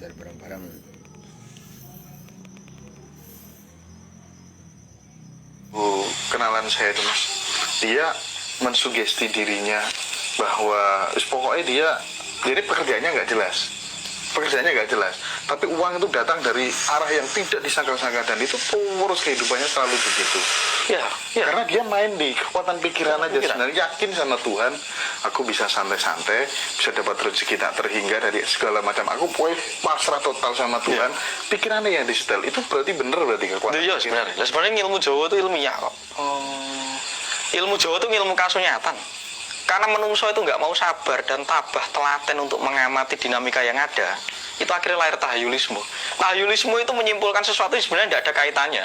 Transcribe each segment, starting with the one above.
belajar bareng-bareng. Kenalan saya itu mas, dia mensugesti dirinya bahwa pokoknya dia ini pekerjaannya nggak jelas, tapi uang itu datang dari arah yang tidak disangka-sangka, dan itu poros kehidupannya selalu begitu. Ya. Karena dia main di kekuatan pikiran aja, sebenarnya yakin sama Tuhan, aku bisa santai-santai, bisa dapat rezeki tak terhingga dari segala macam, aku pasrah total sama Tuhan. Pikirannya yang disetel, itu berarti bener berarti kekuatan. Iya sebenarnya. Nah, sebenarnya ilmu Jawa itu ilmiah kok. Ilmu Jawa itu ilmu kasunyatan. Karena menungso itu nggak mau sabar dan tabah telaten untuk mengamati dinamika yang ada, itu akhirnya lahir tahayulisme. Tahayulisme itu menyimpulkan sesuatu yang sebenarnya tidak ada kaitannya.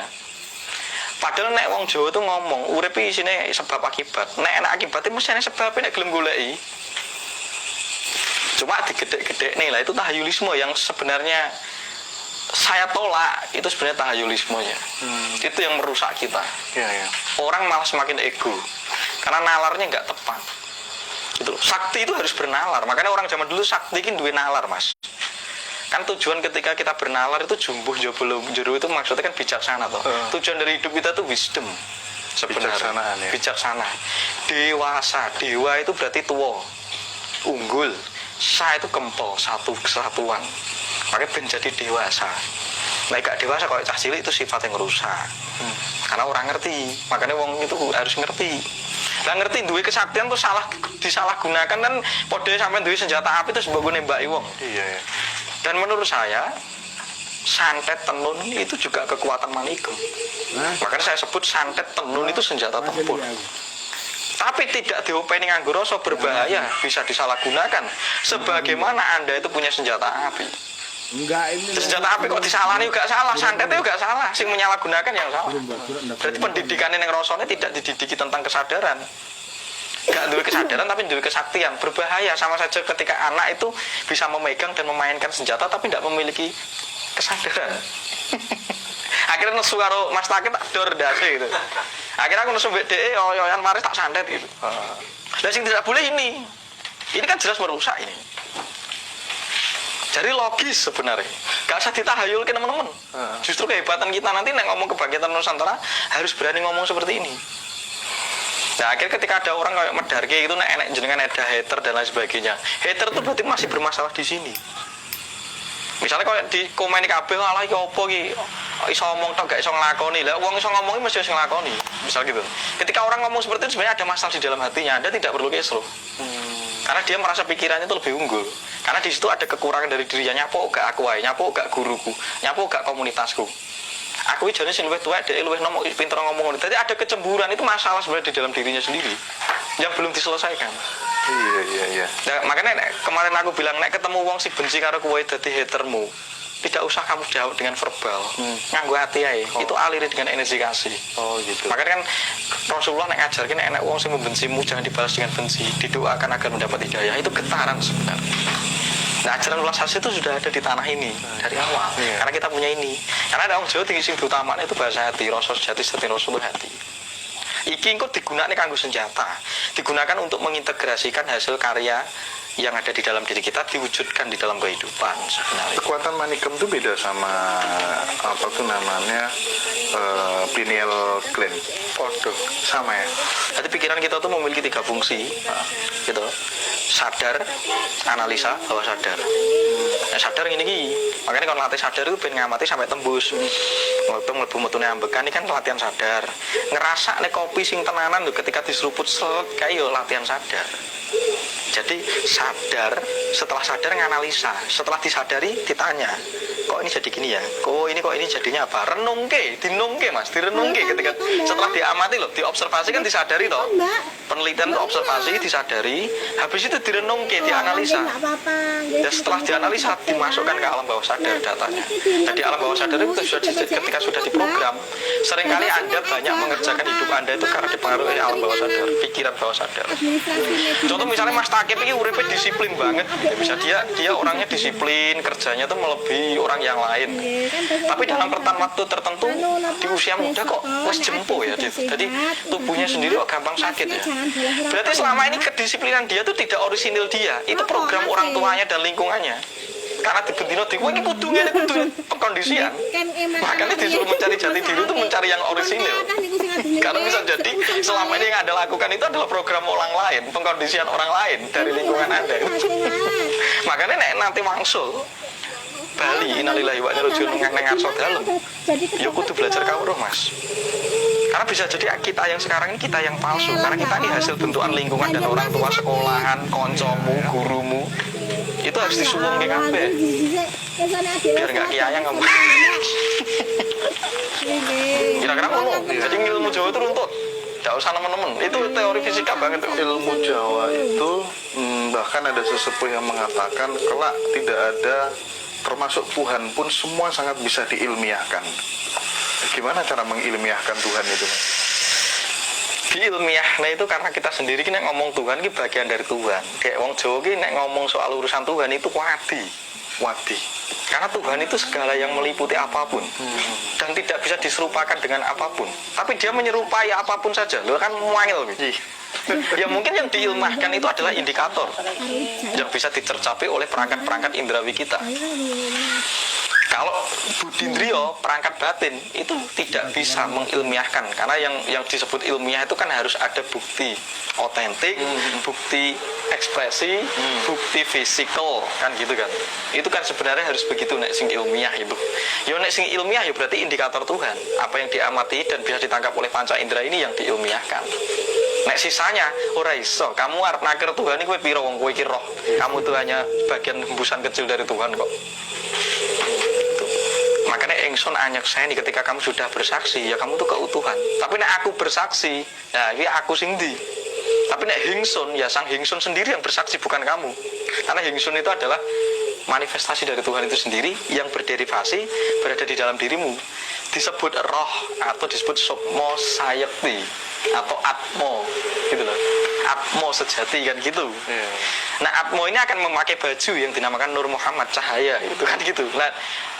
Padahal nek wong Jawa itu ngomong urip isine sebab akibat. Nek enak akibatnya mesti ana sebabnya nek gelem goleki. Cuma digedek-gedek nih lah, itu tahayulisme yang sebenarnya saya tolak. Itu sebenarnya tahayulismenya. Itu yang merusak kita. Ya. Orang malah semakin ego karena nalarnya nggak tepat. Gitu. Sakti itu harus bernalar. Makanya orang zaman dulu sakti kan duwe nalar, Mas. Kan tujuan ketika kita bernalar itu jumbuh jobolo jero itu maksudnya kan bijaksana toh. Tujuan dari hidup kita tuh wisdom sebenarnya. Bijaksana. Dewasa. Dewa itu berarti tua. Unggul. Sa itu gempol, satu kesatuan. Makanya menjadi dewasa. Nah, gak dewasa kalau cah cilik itu sifat yang rusak. Karena orang ngerti. Makanya wong itu harus ngerti. Lah ngerti duwe kesaktian tuh disalahgunakan kan padha sampean duwe senjata api terus mbok nembaki wong. Iya. Dan menurut saya santet tenun itu juga kekuatan manikum. Makanya saya sebut santet tenun itu senjata tempur. Tapi tidak diopeni nganggo rasa berbahaya, bisa disalahgunakan. Sebagaimana Anda itu punya senjata api. Enggak, ini senjata api kok disalahnya juga salah, santetnya juga salah, sing menyalahgunakan yang salah. Berarti pendidikannya yang rasanya tidak dididiki tentang kesadaran. Gak duwe kesadaran tapi duwe kesaktian. Berbahaya sama saja ketika anak itu bisa memegang dan memainkan senjata tapi tidak memiliki kesadaran. Akhirnya nesu karo Mas Taki tak dor ndase gitu. Akhirnya aku nesu mbek dhek oyoyan mari tak santet gitu. Lah sing tidak boleh ini. Ini kan jelas merusak ini. Jadi logis sebenarnya, gak usah ditahayulkan teman-teman. Justru kehebatan kita nanti nek ngomong kebangkitan Nusantara harus berani ngomong seperti ini. Nah akhirnya ketika ada orang kayak Medarke itu nek jenengan ada hater dan lain sebagainya, hater itu berarti masih bermasalah di sini. Misalnya kalau di komen kabeh ala iki opo iki iso ngomong tok gak iso nglakoni. Lah wong iso ngomongi mesti iso nglakoni. Misal gitu. Ketika orang ngomong seperti itu sebenarnya ada masalah di dalam hatinya. Anda tidak perlu kisruh. Karena dia merasa pikirannya itu lebih unggul. Karena di situ ada kekurangan dari dirinya. Nyapo gak aku ae, nyapo gak guruku, nyapo gak komunitasku. Aku iki jane sing luwih tuwek, dhek luwih nom pinter ngomong. Jadi ada kecemburuan, itu masalah sebenarnya di dalam dirinya sendiri yang belum diselesaikan. Iya. Nah, makanya kemarin aku bilang nek ketemu wong sing benci karo kowe dadi hatermu, tidak usah kamu jawab dengan verbal, nganggo hati ae. Itu aliri dengan energi kasih. Oh gitu. Makanya kan Rasulullah nek ngajarkan nek wong sing membencimu jangan dibalas dengan benci, didoakan agar mendapat hidayah. Itu getaran sebenarnya. Nah, ajaran ulas asli itu sudah ada di tanah ini dari awal. Karena kita punya ini. Karena ada orang Jawa tinggi sing utama itu bahasa hati, rasa sejati sejati Rasul hati. Iki kok digunakan kanggo senjata, digunakan untuk mengintegrasikan hasil karya yang ada di dalam diri kita diwujudkan di dalam kehidupan sebenarnya. Kekuatan manikum itu beda sama apa tuh namanya pineal gland. Waduh, Sama ya. jadi pikiran kita tuh memiliki 3 fungsi, gitu. Sadar, analisa, bawah sadar. Nah, sadar gini. Makanya kalau latih sadar itu pengen ngamati sampai tembus. Waktu mlebu metune ambekan ini kan latihan sadar. Ngerasa nek kopi sing tenanan tuh ketika diseruput set kayak yo latihan sadar. Jadi sadar, setelah sadar nganalisa, setelah disadari ditanya, kok ini jadi gini ya? Kok ini jadinya apa? Dinungke Mas, direnungke ketika setelah diamati loh, diobservasi kan disadari toh. Penelitian itu observasi, disadari, habis itu direnungke, dianalisa. Dan setelah dianalisa dimasukkan ke alam bawah sadar datanya. Dan di alam bawah sadar itu ketika sudah diprogram, seringkali Anda banyak mengerjakan hidup Anda itu karena dipengaruhi alam bawah sadar, pikiran bawah sadar. Contoh misalnya Mas Takib ini uripnya disiplin banget, ya bisa dia orangnya disiplin, kerjanya tuh melebihi orang yang lain. Tapi dalam rentan waktu tertentu di usia muda kok wes jempo ya, jadi tubuhnya sendiri kok gampang sakit ya. Berarti selama ini kedisiplinan dia tuh tidak orisinil dia, itu program orang tuanya dan lingkungannya. karena dibentino di kowe iki kudu ngene kudu pengkondisian. Makanya disuruh mencari jati diri itu mencari yang orisinil. Karena bisa jadi selama ini yang Anda lakukan itu adalah program orang lain, pengkondisian orang lain dari lingkungan Anda. Makanya nek nanti wangsul Bali innalillahi wa inna ilaihi raji'un nang ngarso dalem. Ya kudu belajar kawruh, Mas. Karena bisa jadi kita yang sekarang ini kita yang palsu. Karena kita ini hasil bentukan lingkungan dan orang tua sekolahan, koncomu, gurumu. Itu harus disuwung ke kabeh. Biar gak kiayang kamu. Kira-kira ngono. Jadi ilmu Jawa itu runtut. Gak usah nemen-nemen. Itu teori fisika banget. Ilmu Jawa itu bahkan ada sesepuh yang mengatakan kelak tidak ada, termasuk Tuhan pun semua sangat bisa diilmiahkan. Gimana cara mengilmiahkan Tuhan itu? Diilmiah, nah itu karena kita sendiri nek ngomong Tuhan ini bagian dari Tuhan. Kayak wong Jawa ini nek ngomong soal urusan Tuhan itu wadi. Karena Tuhan itu segala yang meliputi apapun dan tidak bisa diserupakan dengan apapun. Tapi dia menyerupai apapun saja. Loh kan muangil. Ya mungkin yang diilmahkan itu adalah indikator yang bisa dicercapai oleh perangkat-perangkat indrawi kita. Kalau budindrio, perangkat batin itu tidak bisa mengilmiahkan, karena yang disebut ilmiah itu kan harus ada bukti otentik, bukti ekspresi, bukti fisikal, kan gitu kan. Itu kan sebenarnya harus begitu nek sing ilmiah itu. Ya nek sing ilmiah ya berarti indikator Tuhan, apa yang diamati dan bisa ditangkap oleh panca indera ini yang diilmiahkan. Nek sisanya ora iso, kamu arep naker Tuhan iki kowe piro wong kowe iki roh. Kamu itu hanya bagian hembusan kecil dari Tuhan kok. Makanya ingsun anyekseni ketika kamu sudah bersaksi, ya kamu tuh keutuhan. Tapi nek aku bersaksi, ya ini aku sing ndi. Tapi nek hingsun, ya sang hingsun sendiri yang bersaksi, bukan kamu. Karena hingsun itu adalah manifestasi dari Tuhan itu sendiri yang berderivasi berada di dalam dirimu. Disebut roh atau disebut sukmo sayekti atau atmo, gitu loh. Atmo sejati kan gitu. Nah atmo ini akan memakai baju yang dinamakan Nur Muhammad, cahaya, itu kan gitu. Nah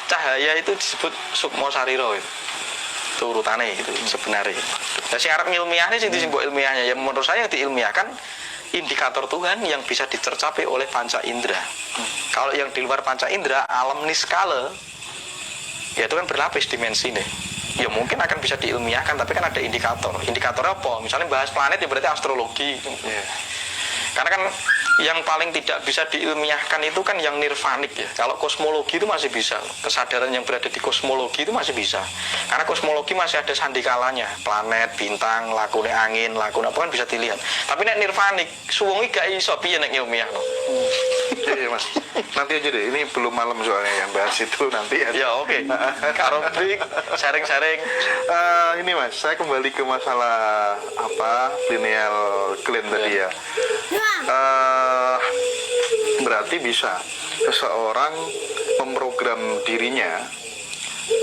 cahaya itu disebut sukmo sariro itu urutannya itu sebenarnya. Nah si Arab ilmiahnya sih disebut ilmiahnya, ya menurut saya yang diilmiahkan indikator Tuhan yang bisa dicercapai oleh panca indera. Kalau yang di luar panca indera, alam niskala, ya itu kan berlapis dimensi nih. Ya mungkin akan bisa diilmiahkan, tapi kan ada indikator. Indikatornya apa? Misalnya bahas planet ya berarti astrologi. Karena kan yang paling tidak bisa diilmiahkan itu kan yang nirvanik ya. Kalau kosmologi itu masih bisa, kesadaran yang berada di kosmologi itu masih bisa. Karena kosmologi masih ada sandikalanya, planet, bintang, lakune angin, lakune apa kan bisa dilihat. Tapi nek nirvanik, suwungi gak iso piye nek ilmiah no. Iya Mas, nanti aja deh. Ini belum malam soalnya yang bahas itu nanti ya. Ya oke. Karo break, sharing-sharing. Ini Mas, saya kembali ke masalah apa pineal gland tadi ya. Berarti bisa seseorang memprogram dirinya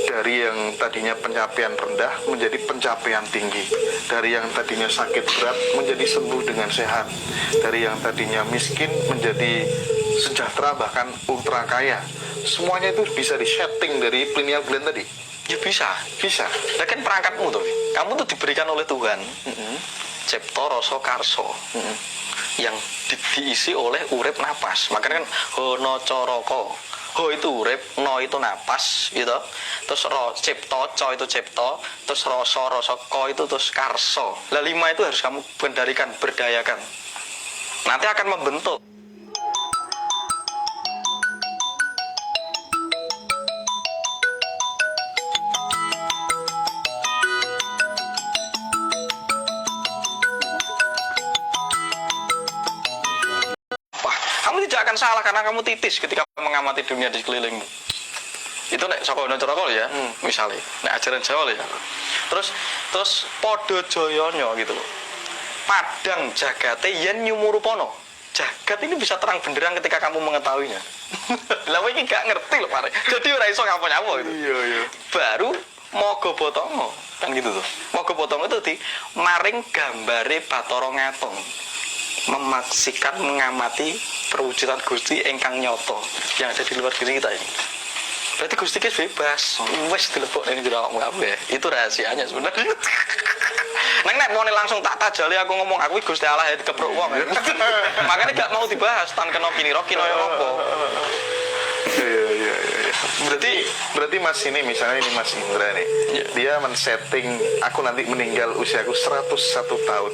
dari yang tadinya pencapaian rendah menjadi pencapaian tinggi, dari yang tadinya sakit berat menjadi sembuh dengan sehat, dari yang tadinya miskin menjadi sejahtera bahkan ultra kaya. Semuanya itu bisa di-setting dari pineal gland tadi. Ya bisa. Nah kan perangkatmu tuh, kamu tuh diberikan oleh Tuhan cipta rasa karso yang diisi oleh urip napas. Makanya kan hono coroko, ho itu urip, no itu napas gitu. Terus cipta, co itu cipta, terus rasa ko itu terus karso. Lah 5 itu harus kamu kendalikan, berdayakan. Nanti akan membentuk. Tidak akan salah karena kamu titis ketika mengamati dunia di sekelilingmu. Itu nek saka Coroko ya, misalnya. Nek ajaran Jawa ya. Terus padha jayanya gitu loh. Padang jagate yen nyumurupono. Jagat ini bisa terang benderang ketika kamu mengetahuinya. Lah kowe iki gak ngerti lho, Pare. Jadi ora iso ngapa-ngapa gitu. Iya. Baru moga botongo kan gitu tuh. Moga botongo itu di maring gambare Bathara Ngatong. Memaksikan mengamati perwujudan Gusti engkang nyoto yang ada di luar diri kita ini. Berarti Gusti ki bebas, wis dilebokne ning jero awakmu kabeh. Itu rahasianya sebenarnya. Nek mau langsung tak tajali aku ngomong aku Gusti Allah ya dikeprok wong. Makanya gak mau dibahas tan kena kini rokin opo. Iya. Berarti Mas ini misalnya ini Mas Indra nih. Iya. Dia men-setting aku nanti meninggal usiaku 101 tahun.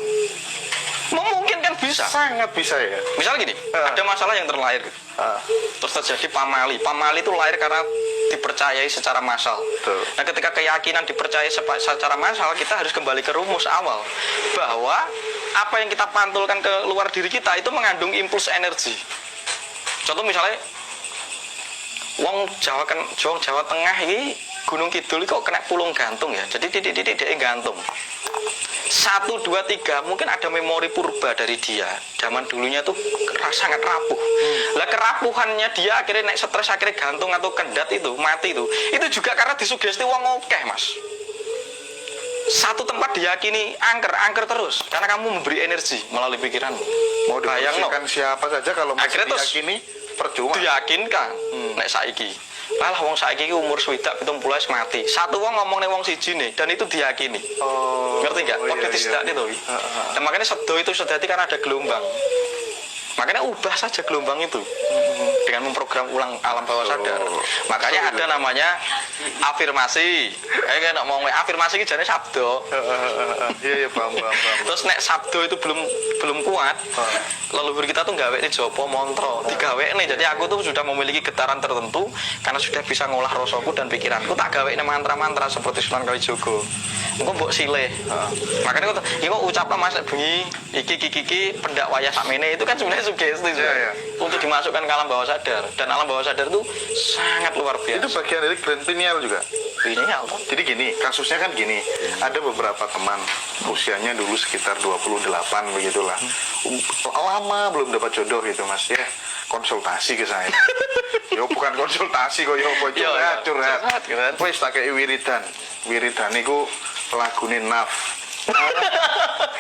Mungkin kan bisa. Sangat bisa ya. Misal gini, ada masalah yang terlahir gitu. Terus terjadi pamali. Pamali itu lahir karena dipercayai secara massal. Betul. Nah, ketika keyakinan dipercayai secara massal, kita harus kembali ke rumus awal bahwa apa yang kita pantulkan ke luar diri kita itu mengandung impuls energi. Contoh misalnya, wong Jawa Tengah ini Gunung Kidul kok kena pulung gantung ya. Jadi titik-titik dia gantung. 1, 2, 3 mungkin ada memori purba dari dia. Zaman dulunya tuh sangat rapuh. Lah kerapuhannya dia akhirnya naik stres, akhirnya gantung atau kendat itu, mati itu. Itu juga karena disugesti wong akeh, Mas. Satu tempat diyakini angker terus karena kamu memberi energi melalui pikiranmu. Mau dibersihkan siapa saja kalau masih akhirnya diyakini percuma. Diyakinkan nek saiki. Lah wong saiki iki umur 70 mati. Satu wong ngomong ning wong siji nih dan itu diyakini. Ngerti enggak? Waktu tidak itu. Nah, makanya sedo itu sedati karena ada gelombang. Makanya ubah saja gelombang itu dengan memprogram ulang alam bawah sadar. Makanya ada namanya afirmasi. Kayak nak ngomong afirmasi iki jane sabdo. Iya paham. Terus nek sabdo itu belum kuat, leluhur kita tuh gawe jopo mantra, digawe nih. Jadi aku tuh sudah memiliki getaran tertentu karena sudah bisa ngolah rasaku dan pikiranku, tak gawe mantra-mantra seperti Sunan Kalijaga. Engko mbok silih. Makanya kok iki kok ucaplah Mas bengi iki pendak wayah sakmene itu kan sebenarnya sugesti ya. Untuk dimasukkan ke alam bawah sadar, dan alam bawah sadar itu sangat luar biasa. Itu bagian dari grand pineal juga. Pineal. Jadi gini, kasusnya kan gini. Ada beberapa teman usianya dulu sekitar 28 begitulah. Lama belum dapat jodoh gitu Mas ya. Konsultasi ke saya. Yo bukan konsultasi kok yo curhat. Wis tak kei wiridan. Wiridan iku lagune Naf.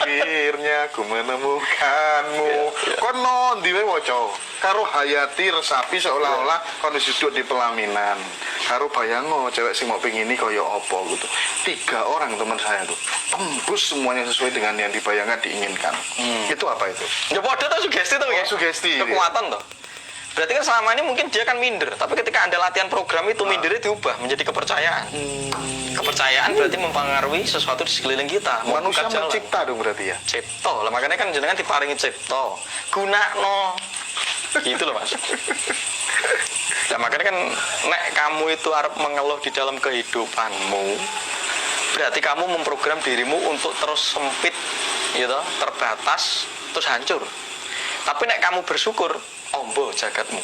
Akhirnya aku menemukanmu. Kono ndiwe waca karo hayati resapi seolah-olah kon duduk di pelaminan. Karo bayango cewek sing mau pengini kaya apa gitu. 3 orang teman saya tuh tembus semuanya sesuai dengan yang dibayangkan diinginkan. Itu apa itu? Ya padha tuh sugesti tuh ya. Sugesti. Kekuatan tuh. Berarti kan selama ini mungkin dia kan minder, tapi ketika Anda latihan program itu mindernya diubah menjadi kepercayaan. Kepercayaan berarti mempengaruhi sesuatu di sekeliling kita. Manusia mencipta dong berarti ya. Cipto. Lah makanya kan jenengan diparingi cipto. Gunakno. Gitu loh Mas. Nah makanya kan nek kamu itu arep mengeluh di dalam kehidupanmu, berarti kamu memprogram dirimu untuk terus sempit, gitu, terbatas, terus hancur. Tapi nek kamu bersyukur, ombo jagatmu.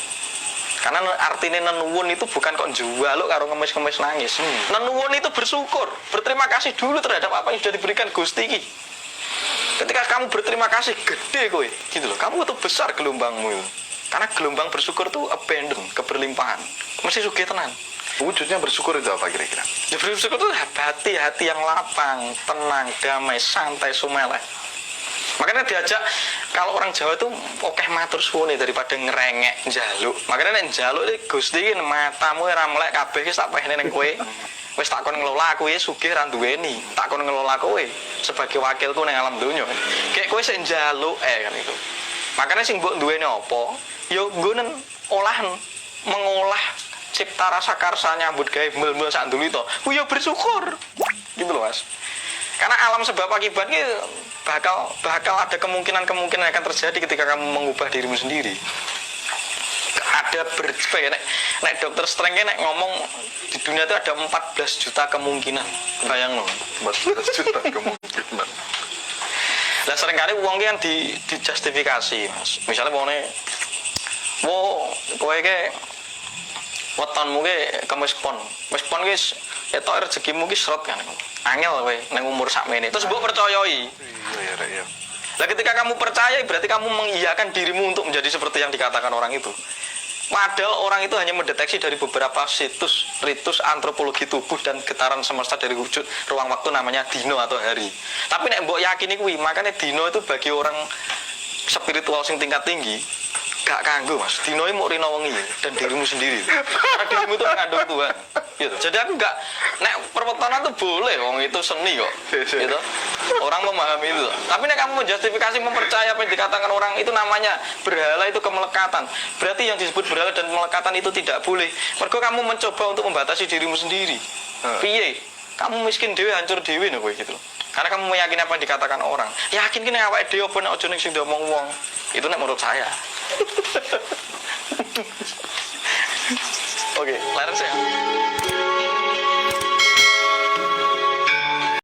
Karena artinya nenuwun itu bukan kok jual lo karo ngemis-ngemis nangis. Nenuwun itu bersyukur, berterima kasih dulu terhadap apa yang sudah diberikan Gusti iki. Ketika kamu berterima kasih, gede kowe, gitu loh. Kamu itu besar gelombangmu itu. Karena gelombang bersyukur itu abundant, keberlimpahan. Mesti sugih tenan. Wujudnya bersyukur itu apa kira-kira? Ya bersyukur itu hati yang lapang, tenang, damai, santai, sumeleh. Makanya diajak, kalau orang Jawa itu oke matur suwune daripada ngerengek njaluk. Makanya nek njaluk iki Gusti iki matamu ora melek kabeh wis tak pehne ning kowe. Wis tak kon ngelola kowe sugih ra duweni. Tak kon ngelola kowe sebagai wakilku ning alam donya. Kayak kowe sing njaluk kan itu. Makanya sing mbok duweni apa? Ya nggonen olahan mengolah cipta rasa karsa nyambut gawe mbel-mbel sak nduli to. Ku ya bersyukur. Gitu loh Mas. Karena alam sebab akibat ini bakal ada kemungkinan yang akan terjadi ketika kamu mengubah dirimu sendiri. Ada nek dokter Strange nek ngomong di dunia itu ada 14 juta kemungkinan. Bayang loh, 14 juta kemungkinan. Lah seringkali uang kan dijustifikasi, Mas. Misalnya wonge kowe iki wetonmu ki kemis pon wis etok rezekimu ki seret kan. Angel kowe ning umur sakmene. Terus mbok percayai. Iya. Lah ketika kamu percaya berarti kamu mengiyakan dirimu untuk menjadi seperti yang dikatakan orang itu. Padahal orang itu hanya mendeteksi dari beberapa ritus antropologi tubuh dan getaran semesta dari wujud ruang waktu namanya dino atau hari. Tapi nek mbok yakini kuwi, makanya dino itu bagi orang spiritual sing tingkat tinggi gak kanggo Mas. Dino iki muk rina wengi dan dirimu sendiri. Karena dirimu itu mengandung Tuhan. Gitu. Jadi aku gak nek perwetonan tuh boleh wong itu seni kok. Gitu. Orang memahami itu. Tapi nek kamu menjustifikasi mempercaya apa yang dikatakan orang itu namanya berhala, itu kemelekatan. Berarti yang disebut berhala dan melekatan itu tidak boleh. Mergo kamu mencoba untuk membatasi dirimu sendiri. Piye? Kamu miskin dewe, hancur dewe nih kowe gitu. Karena kamu meyakini apa yang dikatakan orang. Yakin kene awake dhewe apa nek aja ning sing diomong wong. Itu nek menurut saya. Oke, laras ya.